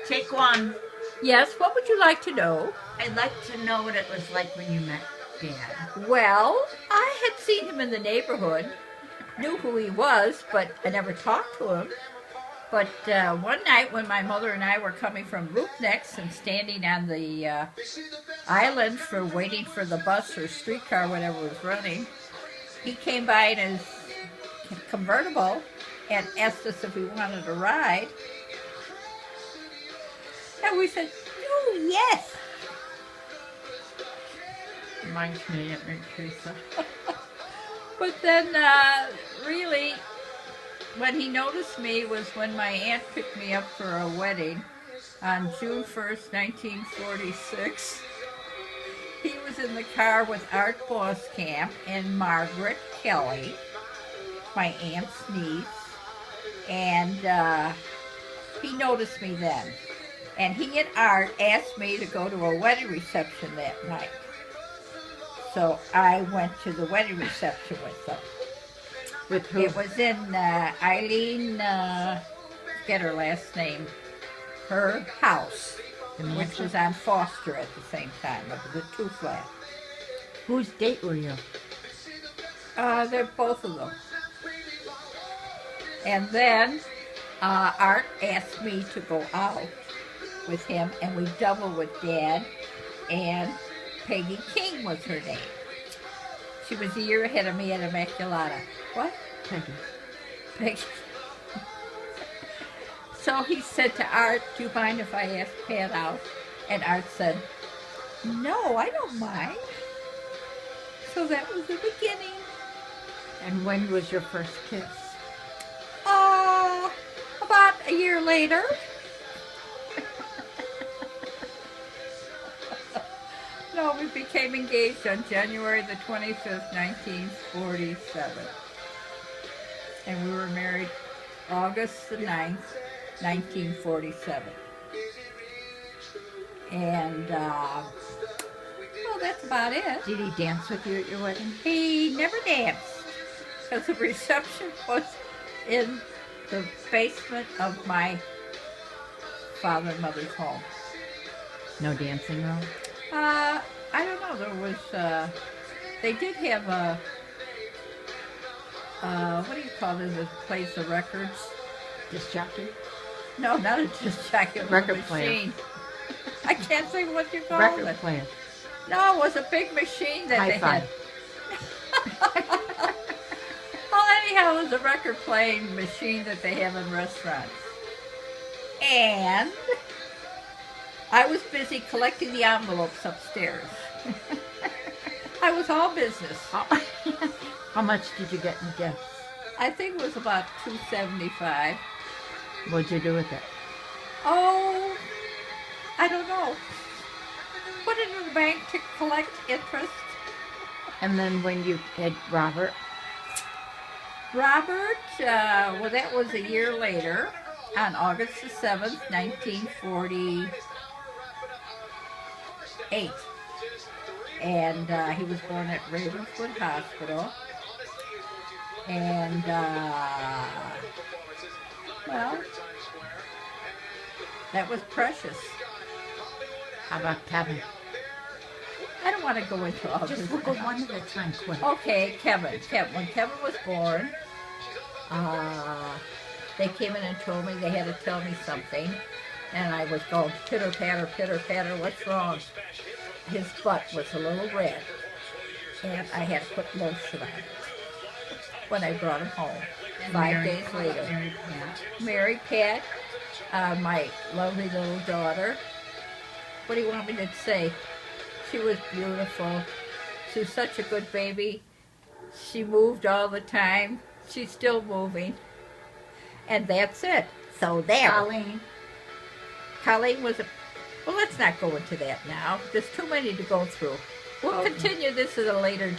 Take one. Yes, what would you like to know? I'd like to know what it was like when you met Dad. Well, I had seen him in the neighborhood, knew who he was, but I never talked to him. But one night when my mother and I were coming from Rootnecks and standing on the island for waiting for the bus or streetcar, whatever was running, he came by in his convertible and asked us if we wanted a ride. And we said, oh, yes. Reminds me of Aunt Teresa. But then, really, when he noticed me was when my aunt picked me up for a wedding on June 1st, 1946. He was in the car with Art Boskamp and Margaret Kelly, my aunt's niece, and he noticed me then. And he and Art asked me to go to a wedding reception that night. So I went to the wedding reception with them. With who? It was in Eileen, forget her last name, her house, which was on Foster at the same time. It was a 2-flat. Whose date were you? They're both of them. And then Art asked me to go out with him, and we doubled with Dad, and Peggy King was her name. She was a year ahead of me at Immaculata. What? Peggy. So he said to Art, do you mind if I ask Pat out? And Art said, no, I don't mind. So that was the beginning. And when was your first kiss? About a year later. No, we became engaged on January the 25th, 1947. And we were married August the 9th, 1947. And, well, that's about it. Did he dance with you at your wedding? He never danced, because the reception was in the basement of my father and mother's home. No dancing room? I don't know. There was, they did have a, what do you call this? It plays the records. Disc jockey? No, not a disc jockey. It was Record a player. machine. I can't think what you call Record it. player. No, it was a big machine that they Hi-fi. had. Well, anyhow, it was a record playing machine that they have in restaurants. And I was busy collecting the envelopes upstairs. I was all business. How much did you get in gifts? I think it was about $275. What'd you do with it? Oh, I don't know. Put it in the bank to collect interest. And then when you had Robert? Robert, well, that was a year later, on August the 7th, 1948. And he was born at Ravenswood Hospital. And, well, that was precious. How about Kevin? I don't want to go into all this. Just look at one at a time, quick. Okay, Kevin. When Kevin was born, they came in and told me they had to tell me something. And I was going pitter-patter, pitter-patter, what's wrong? His butt was a little red. And I had to put lotion on it when I brought him home. 5 days later. Mary Pat, my lovely little daughter. What do you want me to say? She was beautiful. She was such a good baby. She moved all the time. She's still moving. And that's it. So there. Colleen was a... Well, let's not go into that now. There's too many to go through. We'll continue this at a later date.